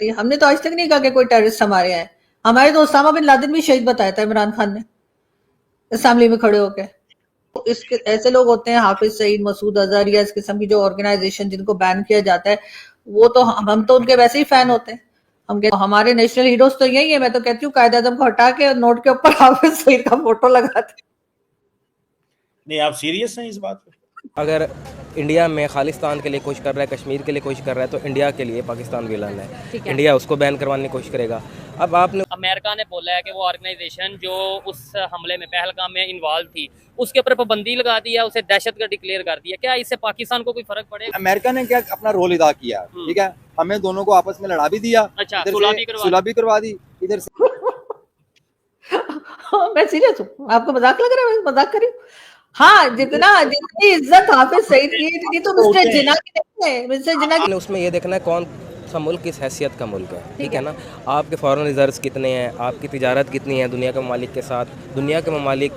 करती है। हमने तो आज तक नहीं कहा कि कोई टेररिस्ट हमारे हैं। हमारे तो उसामा बिन लादेन भी शहीद बताया था इमरान खान ने असेंबली में खड़े होकर। तो इसके ऐसे लोग होते हैं हाफिज सईद, मसूद अजहर या इस किस्म की जो ऑर्गेनाइजेशन जिनको बैन किया जाता है, वो तो हम तो उनके वैसे ही फैन होते हैं। हमारे नेशनल हीरोज तो यही है। मैं तो कहती हूँ कायदे आजम को हटा के नोट के ऊपर हाफिज सईद का फोटो लगाते। नहीं, आप सीरियस हैं इस बात पे? अगर इंडिया में खालिस्तान के लिए कोशिश कर रहा है, कश्मीर के लिए कोशिश कर रहा है, तो इंडिया के लिए पाकिस्तान विलन है। इंडिया उसको बैन करवाने की कोशिश करेगा। अब आपने अमेरिका ने बोला है कि वो ऑर्गेनाइजेशन जो उस हमले में पहलगाम में इन्वॉल्व थी उसके ऊपर पाबंदी लगा दी है, उसे दहशतगर्द डिक्लेयर कर दिया। क्या इससे पाकिस्तान को कोई फर्क पड़ेगा? अमेरिका ने क्या अपना रोल अदा किया, ठीक है, हमें दोनों को आपस में लड़ा भी दिया, अच्छा, सुलह भी करवा दी इधर से। मैं सीरियस हूँ, आपको मजाक लग रहा है? मैं मजाक कर रही हूँ। हाँ, जितनी इज्जत हाफिज सईद की इतनी तो मिस्टर जिन्ना की नहीं है। मिस्टर जिन्ना की उसमें ये देखना है कौन सा मुल्क किस हैसियत का मुल्क है, ठीक है ना। आपके फॉरेन रिजर्व्स कितने हैं, आपकी तिजारत कितनी है दुनिया के ममालिक के साथ, दुनिया के ममालिक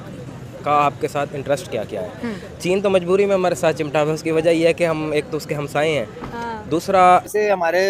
का आपके साथ इंटरेस्ट क्या क्या है। चीन तो मजबूरी में हमारे साथ चिमटा है, उसकी वजह यह है कि हम एक तो उसके हमसाए हैं, दूसरा से हमारे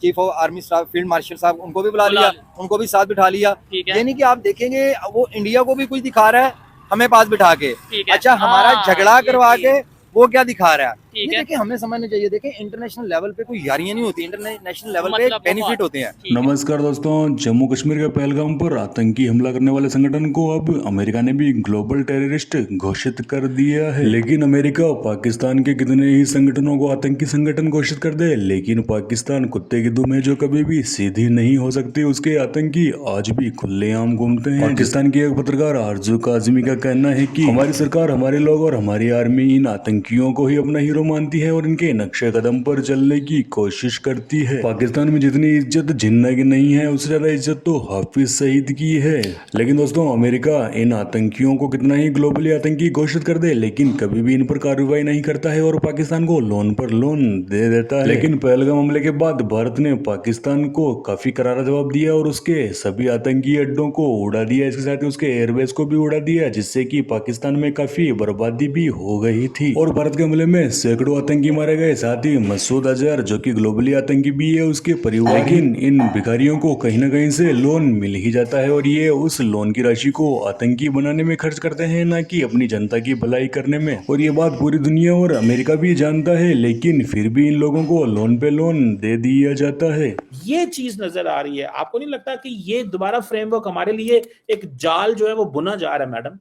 chief of army staff field marshal साहब उनको भी बुला लिया, उनको भी साथ बिठा लिया। ये नहीं कि आप देखेंगे वो इंडिया को भी कुछ दिखा रहा है हमें पास बिठा के, अच्छा हमारा झगड़ा करवा के वो क्या दिखा रहा है। ये देखिए हमें समझना चाहिए, देखिए इंटरनेशनल लेवल पे कोई यारियां नहीं होती, इंटरनेशनल लेवल पे बेनिफिट होते हैं। नमस्कार दोस्तों, जम्मू कश्मीर के पहलगाम पर आतंकी हमला करने वाले संगठन को अब अमेरिका ने भी ग्लोबल टेररिस्ट घोषित कर दिया है। लेकिन अमेरिका पाकिस्तान के कितने ही संगठनों को आतंकी संगठन घोषित कर दे, लेकिन पाकिस्तान कुत्ते की दुम है जो कभी भी सीधी नहीं हो सकती। उसके आतंकी आज भी खुलेआम घूमते हैं। पाकिस्तान की एक पत्रकार आरजू काजमी का कहना है कि हमारी सरकार, हमारे लोग और हमारी आर्मी इन आतंकियों को ही अपना हीरो मानती है और इनके नक्शे कदम पर चलने की कोशिश करती है। पाकिस्तान में जितनी इज्जत जिन्ना की नहीं है, उससे ज्यादा इज्जत तो हाफिज सईद की है। लेकिन दोस्तों, अमेरिका इन आतंकियों को कितना ही ग्लोबली आतंकी घोषित कर दे, लेकिन कभी भी इन पर कार्रवाई नहीं करता है और पाकिस्तान को लोन पर लोन दे देता है। लेकिन पहलगाम हमले के बाद भारत ने पाकिस्तान को काफी करारा जवाब दिया और उसके सभी आतंकी अड्डों को उड़ा दिया। इसके साथ ही उसके एयरबेस को भी उड़ा दिया, जिससे कि पाकिस्तान में काफी बर्बादी भी हो गई थी। और भारत के हमले में सैकड़ों आतंकी मारे गए। साथ ही मसूद अजहर जो कि ग्लोबली आतंकी भी है, उसके परिवार, लेकिन इन भिखारियों को कहीं ना कहीं से लोन मिल ही जाता है और ये उस लोन की राशि को आतंकी बनाने में खर्च करते हैं, ना कि अपनी जनता की भलाई करने में। और ये बात पूरी दुनिया और अमेरिका भी जानता है, लेकिन फिर भी इन लोगों को लोन पे लोन दे दिया जाता है। ये चीज नजर आ रही है। आपको नहीं लगता कि ये दोबारा फ्रेमवर्क हमारे लिए एक जाल जो है वो बुना जा रहा है? मैडम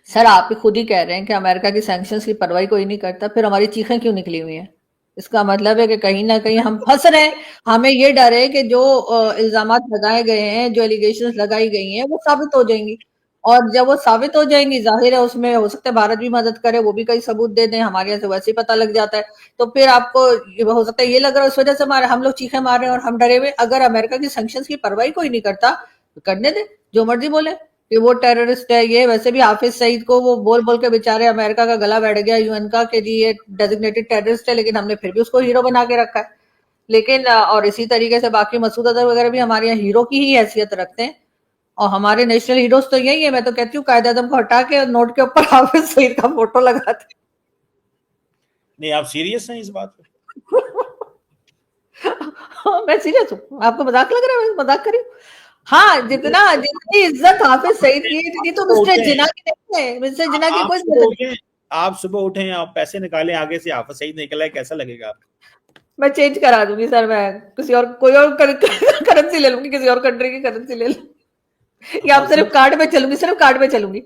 सर, आप ही खुद ही कह रहे हैं कि अमेरिका की सैंक्शंस की परवाही कोई नहीं करता, फिर हमारी चीखें क्यों निकली हुई हैं? इसका मतलब है कि कहीं ना कहीं हम फंस रहे हैं। हमें ये डर है कि जो इल्जामात लगाए गए हैं, जो एलिगेशंस लगाई गई हैं, वो साबित हो जाएंगी। और जब वो साबित हो जाएंगी, जाहिर है उसमें हो सकता है भारत भी मदद करे, वो भी कई सबूत दे दें, हमारे यहाँ से वैसे ही पता लग जाता है। तो फिर आपको हो सकता है ये लग रहा है उस वजह से हम लोग चीखें मार रहे हैं और हम डरे हुए। अगर अमेरिका की सैंक्शंस की परवाही कोई नहीं करता तो करने दे, जो मर्जी बोले कि वो टेररिस्ट है। ये वैसे भी हाफिज सईद को वो बोल बोल के बेचारे अमेरिका का गला बैठ गया यूएन का कि जी ये डेजिग्नेटेड टेररिस्ट है, लेकिन हमने फिर भी उसको हीरो बना के रखा है। लेकिन और इसी तरीके से बाकी मसूद अजहर वगैरह भी हमारे यहाँ हीरो की ही हैसियत रखते हैं और हमारे नेशनल हीरोज तो यही है। मैं तो कहती हूँ कायदे आजम को हटा के नोट के ऊपर हाफिज सईद का फोटो लगाते। नहीं, आप सीरियस हैं इस बात पे? मैं सीरियस हूँ, आपको मजाक लग रहा है? मैं मजाक कर रही हूँ। हाँ, जितनी इज्जत हाफिज सईद की इतनी तो मिस्टर जिन्ना की नहीं है। मिस्टर जिन्ना की कोई आप सुबह उठे, आप पैसे निकालें, आगे से हाफिज सईद निकला है, कैसा लगेगा आपको? मैं चेंज करा दूंगी सर, मैं किसी और कोई और करेंसी ले लूंगी, किसी और कंट्री की करेंसी ले लूंगी, या आप सिर्फ कार्ड पे चलूंगी, सिर्फ कार्ड पे चलूंगी।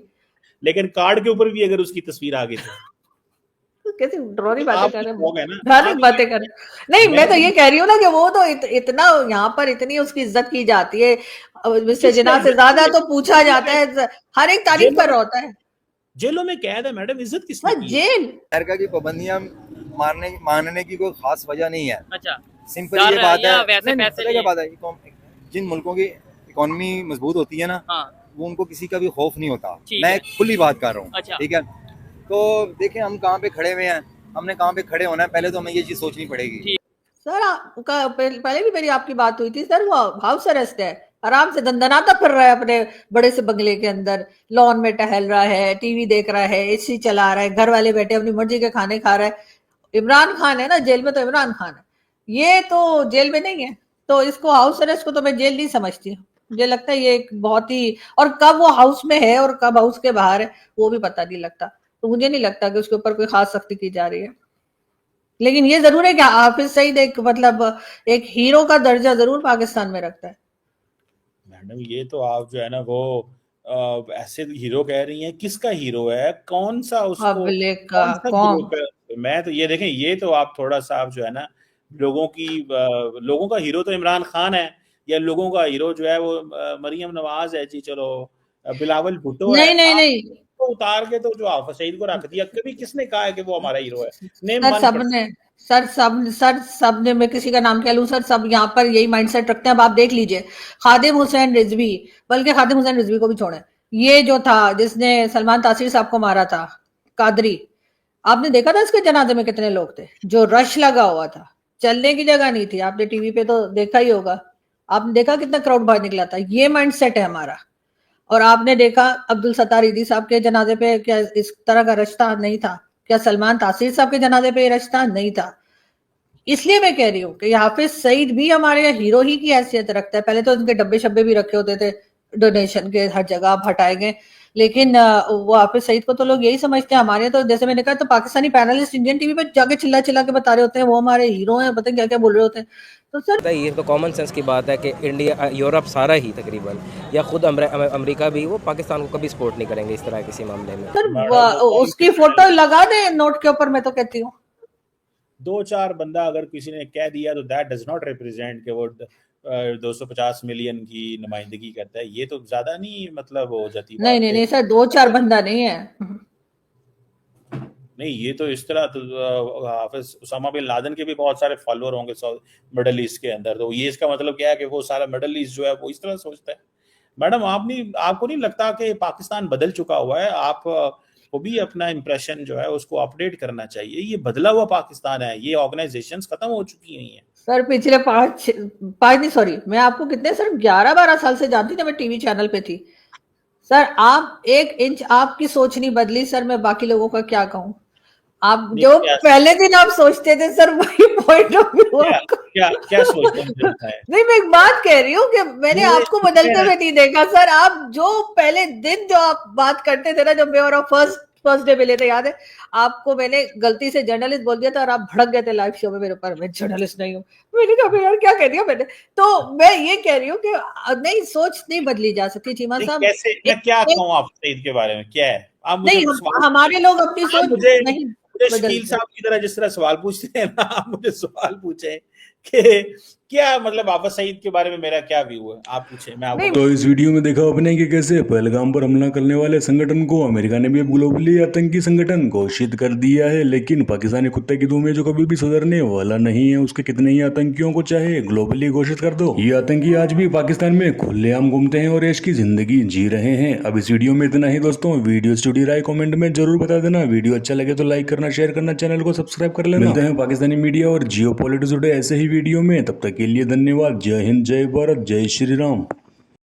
लेकिन कार्ड के ऊपर भी अगर उसकी तस्वीर आ गई तो कैसी ड्रॉरी बातें कर रहे हैं, धार्मिक बातें कर। नहीं, मैं तो ये कह रही हूँ ना कि वो तो इतना यहाँ पर इतनी उसकी इज्जत की जाती है, मिस्टर जिन्ना से ज्यादा तो पूछा जाता है, हर एक तारीफ कर रहा होता है। जेलों में कैद है मैडम, इज्जत किसने की? जेल अमेरिका की पाबंदियां मानने की कोई खास वजह नहीं है। अच्छा, सिंपल ये बात है, क्या बात है, जिन मुल्कों की इकोनॉमी मजबूत होती है ना, वो उनको किसी का भी खौफ नहीं होता। मैं खुली बात कर रहा हूँ, ठीक है। तो देखें हम कहाँ पे खड़े हुए हैं, हमने कहाँ पे खड़े होना है, पहले तो हमें ये चीज सोचनी पड़ेगी। सर, पहले भी मेरी आपकी बात हुई थी सर, वो हाउस अरेस्ट है, आराम से दंदनाता फिर रहा है अपने बड़े से बंगले के अंदर, लॉन में टहल रहा है, टीवी देख रहा है, एसी चला रहा है, घर वाले बैठे अपनी मर्जी के खाने खा रहा है। इमरान खान है ना जेल में, तो इमरान खान है, ये तो जेल में नहीं है। तो इसको हाउस अरेस्ट को तो मैं जेल नहीं समझती। मुझे लगता है ये एक बहुत ही, और कब वो हाउस में है और कब हाउस के बाहर है वो भी पता नहीं लगता। तो मुझे नहीं लगता कि उसके ऊपर कोई खास सख्ती की जा रही है। लेकिन ये जरूर है कि हाफिज सईद एक मतलब एक हीरो का दर्जा जरूर पाकिस्तान में रखता है। मैडम ये तो आप जो है ना वो ऐसे हीरो कह रही हैं, किसका हीरो है, कौन सा उसको, पब्लिक का कौन सा हीरो कौन, का? मैं तो ये देखें, ये तो आप थोड़ा सा आप जो है ना लोगों का हीरो तो इमरान खान है, या लोगों का हीरो जो है वो मरियम नवाज है जी, चलो बिलावल भुट्टो है। नहीं नहीं आप नहीं तो उतार के तो जो हाफिज सईद को रख दिया, कभी किसने कहा है कि वो हमारा हीरो है? नेम सर वन सबने, सर सबने, मैं किसी का नाम क्या लूं सर, सब यहाँ पर यही माइंडसेट रखते हैं। अब आप देख लीजिए खादिम हुसैन रिजवी, बल्कि खादिम हुसैन रिजवी को भी छोड़े, ये जो था जिसने सलमान तासीर साहब को मारा था, कादरी, आपने देखा था इसके जनाजे में कितने लोग थे, जो रश लगा हुआ था, चलने की जगह नहीं थी। आपने टीवी पे तो देखा ही होगा, आपने देखा कितना क्राउड बाहर निकला था। ये माइंडसेट है हमारा। और आपने देखा अब्दुल सत्तार ईदी साहब के जनाजे पे क्या इस तरह का रश था? नहीं था। क्या सलमान तासीर साहब के जनाजे पे रश था? नहीं था। इसलिए मैं कह रही हूँ कि हाफिज सईद भी हमारे यहाँ हीरो ही की हैसियत रखता है। पहले तो उनके डब्बे शब्बे भी रखे होते थे डोनेशन के, हर जगह अब हटाए गए, लेकिन वो हाफिज सईद को तो लोग यही समझते हैं। हमारे तो जैसे मैंने कहा, तो पाकिस्तानी पैनलिस्ट इंडियन टीवी पे जाके चिल्ला चिल्ला के बता रहे होते हैं वो हमारे हीरो हैं, पता क्या क्या बोल रहे होते हैं। तो सर ये तो कॉमन सेंस की बात है कि इंडिया, यूरोप सारा ही तकरीबन, या खुद अमेरिका भी, वो पाकिस्तान को कभी सपोर्ट नहीं करेंगे इस तरह किसी मामले में। सर मैडम वो उसकी फोटो लगा दे नोट के ऊपर, मैं तो कहती हूँ। दो चार बंदा अगर किसी ने कह दिया तो दैट डज नॉट रिप्रेजेंट कि वो 250 मिलियन की नुमाइंदगी करता है। ये तो ज्यादा नहीं मतलब हो जाती नहीं बात नहीं है? नहीं सर, 2-4 बंदा नहीं है। नहीं, ये तो इस तरह तो हाफिज उसामा बिन लादेन के भी बहुत सारे फॉलोअर होंगे मिडल ईस्ट के अंदर, तो ये इसका मतलब क्या है कि वो सारा मिडल ईस्ट जो है वो इस तरह सोचता है? मैडम आपको नहीं लगता कि पाकिस्तान बदल चुका हुआ है? आप को भी अपना इंप्रेशन जो है उसको अपडेट करना चाहिए। ये बदला हुआ पाकिस्तान है, ये ऑर्गेनाइजेशंस खत्म हो चुकी हुई हैं। सर पिछले 5 नहीं, सॉरी, मैं आपको कितने सर 11-12 साल से जानती थी, मैं टीवी चैनल पे थी सर। आप 1 इंच आपकी सोच नहीं बदली सर, मैं बाकी लोगों का क्या कहूं। आप नहीं, जो क्या पहले दिन आप सोचते थे सर, वही पॉइंट ऑफ व्यू क्या आपका। क्या क्या सोचते हैं मुझे बताएं। नहीं, मैं एक बात कह रही हूँ कि मैंने आपको बदलते हुए नहीं देखा सर। आप जो पहले दिन जो आप बात करते थे ना, जब मैं और फर्स्ट डे मिले थे, याद है आपको? मैंने गलती से जर्नलिस्ट बोल दिया था और आप भड़क गए थे लाइव शो में मेरे ऊपर, मैं जर्नलिस्ट नहीं हूँ। मैंने कहा यार क्या कह दिया मैंने। तो मैं ये कह रही हूँ कि नहीं, सोच नहीं बदली जा सकती चीमा नहीं, साहब। कैसे, मैं क्या कहूँ आप सईद के बारे में, क्या है? आप मुझे नहीं, सवाल हमारे लोग अपनी आप सोच मुझे नहीं शकील बदलते। साहब की तरह जिस तरह सवाल पूछते हैं ना, आप मुझे सवाल पूछे कि क्या मतलब हाफिज सईद के बारे में मेरा क्या व्यू है, आप पूछे, मैं आपको नहीं, तो इस वीडियो में देखा आपने कि कैसे पहलगाम पर हमला करने वाले संगठन को अमेरिका ने भी अब ग्लोबली आतंकी संगठन घोषित कर दिया है। लेकिन पाकिस्तानी कुत्ते की धूम है जो कभी भी सुधरने वाला नहीं है। उसके कितने ही आतंकियों को चाहे ग्लोबली घोषित कर दो, ये आतंकी आज भी पाकिस्तान में खुलेआम घूमते हैं और ऐश की जिंदगी जी रहे हैं। अब इस वीडियो में इतना ही दोस्तों। वीडियो स्टूडियो राय कमेंट में जरूर बता देना। वीडियो अच्छा लगे तो लाइक करना, शेयर करना, चैनल को सब्सक्राइब कर लेना। मिलते हैं पाकिस्तानी मीडिया और जियो पॉलिटिक्स जुड़े ऐसे ही वीडियो में। तब तक के लिए धन्यवाद। जय हिंद, जय भारत, जय श्री राम।